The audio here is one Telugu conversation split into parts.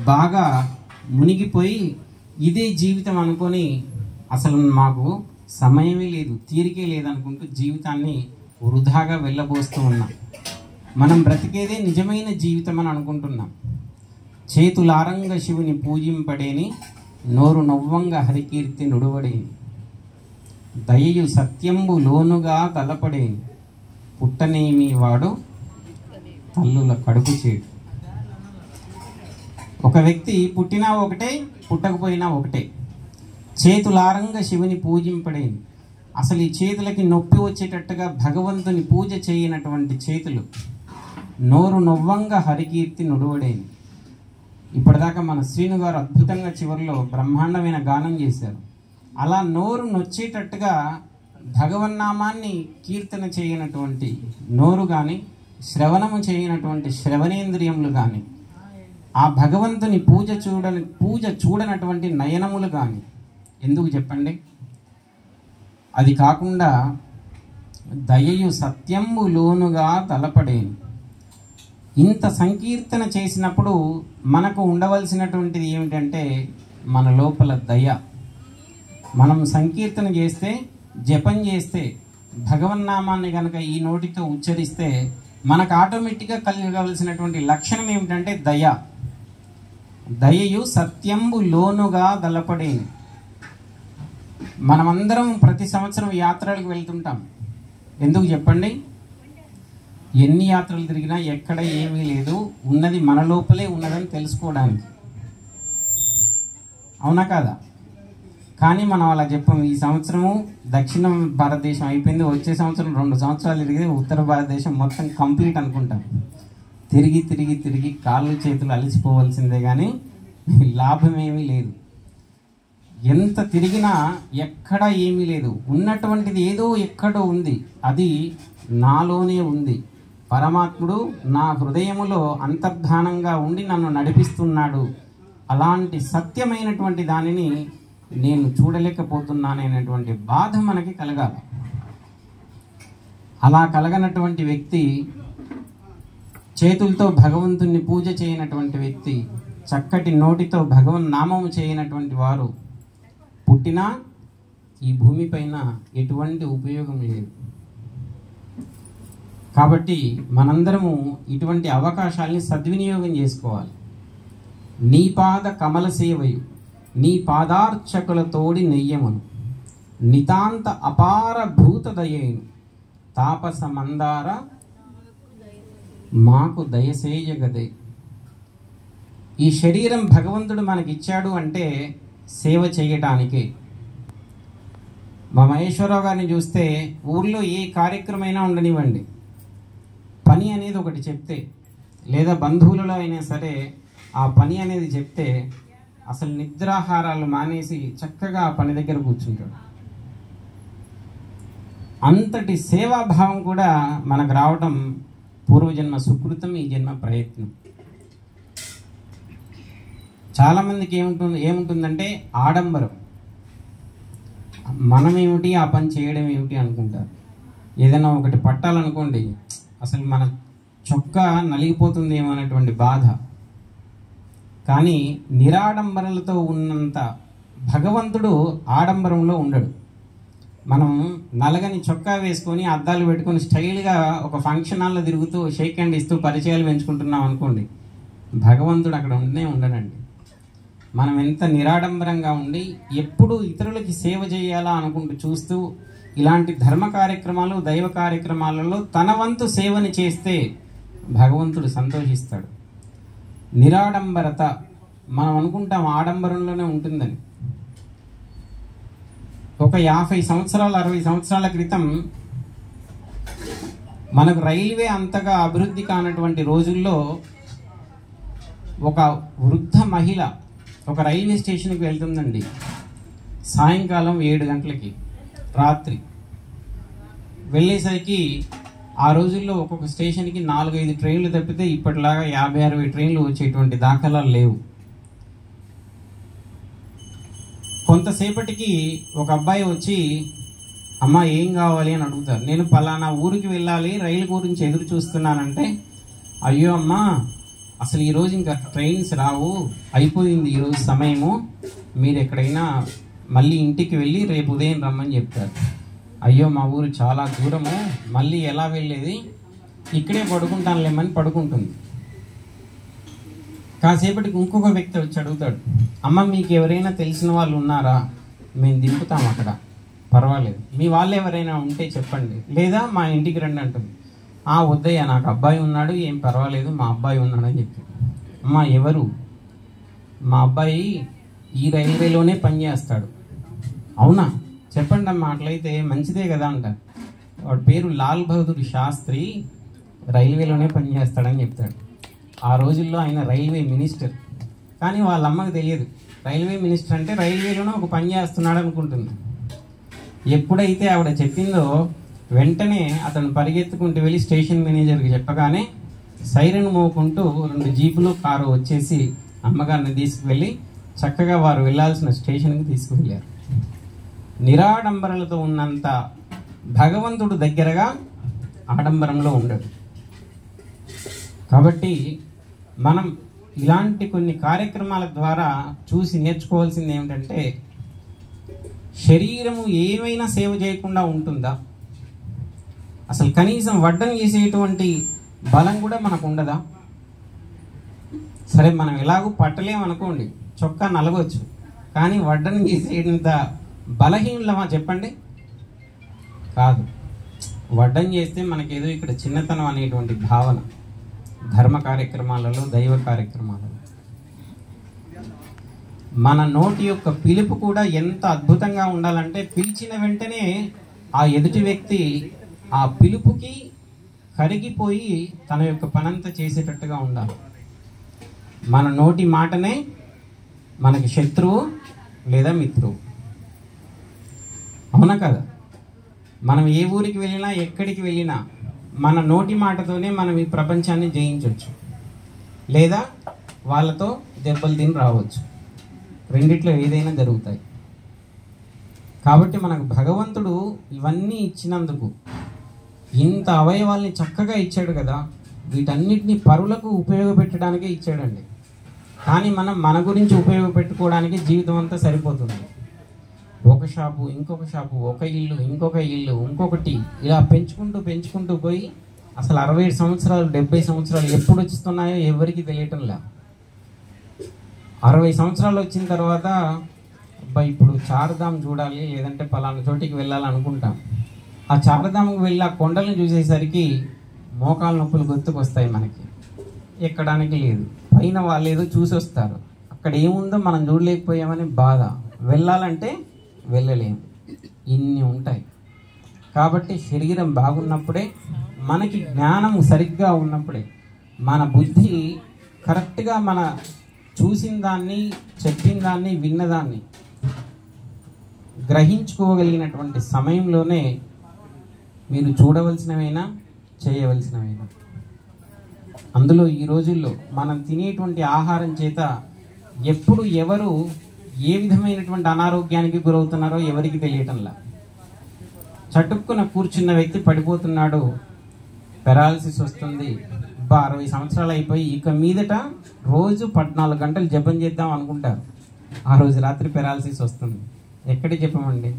బాగా మునిగిపోయి ఇదే జీవితం అనుకొని అసలు మాకు సమయమే లేదు, తీరికే లేదనుకుంటూ జీవితాన్ని వృధాగా వెళ్ళబోస్తూ ఉన్నాం. మనం బ్రతికేదే నిజమైన జీవితం అని అనుకుంటున్నాం. చేతులారంగ శివుని పూజింపడేని, నోరు నవ్వంగా హరికీర్తి నుడువడేని, దయయు సత్యంబు లోనుగా తలపడేని, పుట్టనేమి వాడు తల్లుల కడుపు చేడు. ఒక వ్యక్తి పుట్టినా ఒకటే, పుట్టకపోయినా ఒకటే. చేతులారంగ శివుని పూజింపడేని, అసలు ఈ చేతులకి నొప్పి వచ్చేటట్టుగా భగవంతుని పూజ చేయనటువంటి చేతులు. నోరు నవ్వంగా హరికీర్తి నుడువడేని. ఇప్పటిదాకా మన శ్రీను గారు అద్భుతంగా చివరిలో బ్రహ్మాండమైన గానం చేశారు. అలా నోరు నొచ్చేటట్టుగా భగవన్నామాన్ని కీర్తన చేయనటువంటి నోరు కానీ, శ్రవణము చేయనటువంటి శ్రవణేంద్రియములు కానీ, ఆ భగవంతుని పూజ చూడనటువంటి నయనములు కానీ ఎందుకు చెప్పండి? అది కాకుండా దయయు సత్యంబు లోనుగా తలపడేని. ఇంత సంకీర్తన చేసినప్పుడు మనకు ఉండవలసినటువంటిది ఏమిటంటే మన లోపల దయ. మనం సంకీర్తన చేస్తే, జపం చేస్తే, భగవన్నామాన్ని కనుక ఈ నోటితో ఉచ్చరిస్తే మనకు ఆటోమేటిక్గా కలగవలసినటువంటి లక్షణం ఏమిటంటే దయ. దయయు సత్యంబు లోనుగా దలపడేని. మనమందరం ప్రతి సంవత్సరం యాత్రలకు వెళ్తుంటాం. ఎందుకు చెప్పండి? ఎన్ని యాత్రలు తిరిగినా ఎక్కడ ఏమీ లేదు, ఉన్నది మన లోపలే ఉన్నదని తెలుసుకోవడానికి. అవునా కాదా? కానీ మనం అలా చెప్పాము. ఈ సంవత్సరము దక్షిణ భారతదేశం అయిపోయింది, వచ్చే సంవత్సరం 2 సంవత్సరాలు తిరిగితే ఉత్తర భారతదేశం మొత్తం కంప్లీట్ అనుకుంటాం. తిరిగి తిరిగి తిరిగి కాళ్ళు చేతులు అలిసిపోవలసిందే కానీ లాభం ఏమీ లేదు. ఎంత తిరిగినా ఎక్కడ ఏమీ లేదు. ఉన్నటువంటిది ఏదో ఎక్కడో ఉంది, అది నాలోనే ఉంది. పరమాత్ముడు నా హృదయములో అంతర్ధానంగా ఉండి నన్ను నడిపిస్తున్నాడు. అలాంటి సత్యమైనటువంటి దానిని నేను చూడలేకపోతున్నాననేటువంటి బాధ మనకి కలగాలి. అలా కలగనటువంటి వ్యక్తి, చేతులతో భగవంతుని పూజ చేయనటువంటి వ్యక్తి, చక్కటి నోటితో భగవన్ నామము చేయనటువంటి వారు పుట్టినా ఈ భూమిపైన ఎటువంటి ఉపయోగం లేదు. కాబట్టి మనందరము ఇటువంటి అవకాశాలని సద్వినియోగం చేసుకోవాలి. నీ పాద కమల సేవయు, నీ పాదార్చకులతోడి నెయ్యమును, నితాంత అపార భూత దయేను, తాపస మందార మాకు దయసేయగదే. ఈ శరీరం భగవంతుడు మనకిచ్చాడు అంటే సేవ చేయటానికే. మా మహేశ్వరరావు గారిని చూస్తే ఊర్లో ఏ కార్యక్రమైనా ఉండనివ్వండి, పని అనేది ఒకటి చెప్తే, లేదా బంధువులలో అయినా సరే ఆ పని అనేది చెప్తే అసలు నిద్రాహారాలు మానేసి చక్కగా ఆ పని దగ్గర కూర్చుంటాడు. అంతటి సేవాభావం కూడా మనకు రావటం పూర్వజన్మ సుకృతం, ఈ జన్మ ప్రయత్నం. చాలామందికి ఏముంటుందంటే ఆడంబరం. మనమేమిటి, ఆ పని చేయడం ఏమిటి అనుకుంటారు. ఏదైనా ఒకటి పట్టాలనుకోండి, అసలు మన చొక్కా నలిగిపోతుందేమో అనేటువంటి బాధ. కానీ నిరాడంబరలతో ఉన్నంత భగవంతుడు ఆడంబరంలో ఉండడు. మనం నలగని చొక్కా వేసుకొని అద్దాలు పెట్టుకొని స్టైల్గా ఒక ఫంక్షన్ హాల్లో తిరుగుతూ షేక్ హ్యాండ్ ఇస్తూ పరిచయాలు పెంచుకుంటున్నాం అనుకోండి, భగవంతుడు అక్కడ ఉండడండి. మనం ఎంత నిరాడంబరంగా ఉండి ఎప్పుడు ఇతరులకి సేవ చేయాలా అనుకుంటూ చూస్తూ ఇలాంటి ధర్మ కార్యక్రమాలు, దైవ కార్యక్రమాలలో తన వంతు సేవని చేస్తే భగవంతుడు సంతోషిస్తాడు. నిరాడంబరత, మనం అనుకుంటాం ఆడంబరంలోనే ఉంటుందని. ఒక 50 సంవత్సరాలు 60 సంవత్సరాల క్రితం మనకు రైల్వే అంతగా అభివృద్ధి కానటువంటి రోజుల్లో ఒక వృద్ధ మహిళ ఒక రైల్వే స్టేషన్కి వెళ్తుందండి. సాయంకాలం 7 గంటలకి రాత్రి వెళ్ళేసరికి ఆ రోజుల్లో ఒక్కొక్క స్టేషన్కి 4-5 ట్రైన్లు తప్పితే ఇప్పటిలాగా 50-60 ట్రైన్లు వచ్చేటువంటి దాఖలాలు లేవు. కొంతసేపటికి ఒక అబ్బాయి వచ్చి, అమ్మ ఏం కావాలి అని అడుగుతారు. నేను పలానా ఊరికి వెళ్ళాలి, రైలు గురించి ఎదురు చూస్తున్నానంటే, అయ్యో అమ్మా అసలు ఈరోజు ఇంకా ట్రైన్స్ రావు, అయిపోయింది ఈరోజు సమయము, మీరు ఎక్కడైనా మళ్ళీ ఇంటికి వెళ్ళి రేపు ఉదయం రమ్మని చెప్తారు. అయ్యో మా ఊరు చాలా దూరము, మళ్ళీ ఎలా వెళ్ళేది, ఇక్కడే పడుకుంటానులేమని పడుకుంటుంది. కాసేపటికి ఇంకొక వ్యక్తి వచ్చి అడుగుతాడు, అమ్మ మీకు ఎవరైనా తెలిసిన వాళ్ళు ఉన్నారా, మేము దింపుతాం అక్కడ, పర్వాలేదు, మీ వాళ్ళు ఎవరైనా ఉంటే చెప్పండి, లేదా మా ఇంటికి రండి అంటుంది. వద్దయ్యా నాకు అబ్బాయి ఉన్నాడు, ఏం పర్వాలేదు, మా అబ్బాయి ఉన్నాడని చెప్పి. అమ్మ ఎవరు, మా అబ్బాయి ఈ రైల్వేలోనే పనిచేస్తాడు. అవునా, చెప్పండి అమ్మ, అట్లయితే మంచిదే కదా అంటారు. వాడి పేరు లాల్ బహదూర్ శాస్త్రి, రైల్వేలోనే పనిచేస్తాడని చెప్తాడు. ఆ రోజుల్లో ఆయన రైల్వే మినిస్టర్, కానీ వాళ్ళ అమ్మకి తెలియదు రైల్వే మినిస్టర్ అంటే రైల్వేలోనే ఒక పని చేస్తున్నాడు అనుకుంటుంది. ఎప్పుడైతే ఆవిడ చెప్పిందో వెంటనే అతను పరిగెత్తుకుంటూ వెళ్ళి స్టేషన్ మేనేజర్కి చెప్పగానే సైరన్ మోకుంటూ 2 జీపులు కారు వచ్చేసి అమ్మగారిని తీసుకువెళ్ళి చక్కగా వారు వెళ్ళాల్సిన స్టేషన్కి తీసుకువెళ్ళారు. నిరాడంబరలతో ఉన్నంత భగవంతుడు దగ్గరగా ఆడంబరంలో ఉండడు. కాబట్టి మనం ఇలాంటి కొన్ని కార్యక్రమాల ద్వారా చూసి నేర్చుకోవాల్సింది ఏమిటంటే, శరీరము ఏమైనా సేవ చేయకుండా ఉంటుందా? అసలు కనీసం వడ్డం చేసేటువంటి బలం కూడా మనకు ఉండదా? సరే మనం ఎలాగూ పట్టలేమనుకోండి, చొక్కా నలగొచ్చు, కానీ వడ్డం చేసేంత బలహీనమా చెప్పండి? కాదు. వడ్డం చేస్తే మనకేదో ఇక్కడ చిన్నతనం అనేటువంటి భావన, ధర్మ కార్యక్రమాలలో, దైవ కార్యక్రమాలలో. మన నోటి యొక్క పిలుపు కూడా ఎంత అద్భుతంగా ఉండాలంటే, పిలిచిన వెంటనే ఆ ఎదుటి వ్యక్తి ఆ పిలుపుకి కరిగిపోయి తన యొక్క పనంతా చేసేటట్టుగా ఉండాలి. మన నోటి మాటనే మనకి శత్రువు లేదా మిత్రువు, అవునా కదా? మనం ఏ ఊరికి వెళ్ళినా, ఎక్కడికి వెళ్ళినా మన నోటి మాటతోనే మనం ఈ ప్రపంచాన్ని జయించవచ్చు, లేదా వాళ్ళతో దెబ్బలు తిని రావచ్చు. రెండిట్లో ఏదైనా జరుగుతాయి. కాబట్టి మనకు భగవంతుడు ఇవన్నీ ఇచ్చినందుకు, ఇంత అవయవాల్ని చక్కగా ఇచ్చాడు కదా, వీటన్నిటిని పరులకు ఉపయోగపెట్టడానికే ఇచ్చాడండి. కానీ మనం మన గురించి ఉపయోగపెట్టుకోవడానికి జీవితం అంతా సరిపోతుంది. ఒక షాపు, ఇంకొక షాపు, ఒక ఇల్లు, ఇంకొక ఇల్లు, ఇంకొకటి, ఇలా పెంచుకుంటూ పోయి అసలు 60 సంవత్సరాలు 70 సంవత్సరాలు ఎప్పుడు వస్తున్నాయో ఎవరికి తెలియటంలా. 60 సంవత్సరాలు వచ్చిన తర్వాత అబ్బా ఇప్పుడు చార్ధామ్ చూడాలి, లేదంటే పలానా చోటికి వెళ్ళాలనుకుంటాం. ఆ చార్ధామ్కి వెళ్ళి ఆ కొండలను చూసేసరికి మోకాలు నొప్పులు గుర్తుకొస్తాయి మనకి, ఎక్కడానికి లేదు. పైన వాళ్ళు ఏదో చూసి వస్తారు, అక్కడ ఏముందో మనం చూడలేకపోయామని బాధ, వెళ్ళాలంటే వెళ్ళలేము, ఇన్ని ఉంటాయి. కాబట్టి శరీరం బాగున్నప్పుడే, మనకి జ్ఞానం సరిగ్గా ఉన్నప్పుడే, మన బుద్ధి కరెక్ట్గా మన చూసిన దాన్ని, చెప్పిన దాన్ని, విన్నదాన్ని గ్రహించుకోగలిగినటువంటి సమయంలోనే మీరు చూడవలసినవైనా, చేయవలసినవైనా. అందులో ఈ రోజుల్లో మనం తినేటువంటి ఆహారం చేత ఎప్పుడు ఎవరు ఏ విధమైనటువంటి అనారోగ్యానికి గురవుతున్నారో ఎవరికి తెలియటంలా. చటుక్కున కూర్చున్న వ్యక్తి పడిపోతున్నాడు, పెరాలసిస్ వస్తుంది, 60 సంవత్సరాలు అయిపోయి ఇక మీదట రోజు 14 గంటలు జపం చేద్దాం అనుకుంటారు, ఆ రోజు రాత్రి పెరాలసిస్ వస్తుంది. ఎక్కడి జపమండి?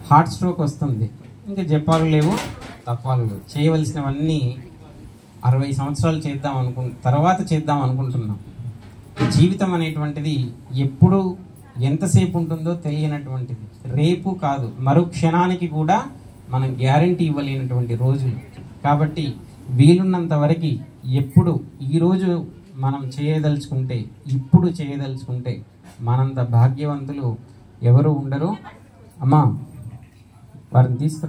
హార్ట్ స్ట్రోక్ వస్తుంది, ఇంకా జపాలు లేవు, తత్వాలు లేవు. చేయవలసినవన్నీ 60 సంవత్సరాలు తర్వాత చేద్దాం అనుకుంటున్నాం. జీవితం అనేటువంటిది ఎప్పుడు ఎంతసేపు ఉంటుందో తెలియనటువంటిది, రేపు కాదు మరో క్షణానికి కూడా మనం గ్యారంటీ ఇవ్వలేనటువంటి రోజులు. కాబట్టి వీలున్నంత వరకు ఎప్పుడు ఈరోజు మనం చేయదలుచుకుంటే, ఇప్పుడు చేయదలుచుకుంటే మనంత భాగ్యవంతులు ఎవరు ఉండరు. అమ్మా వారిని తీసుకు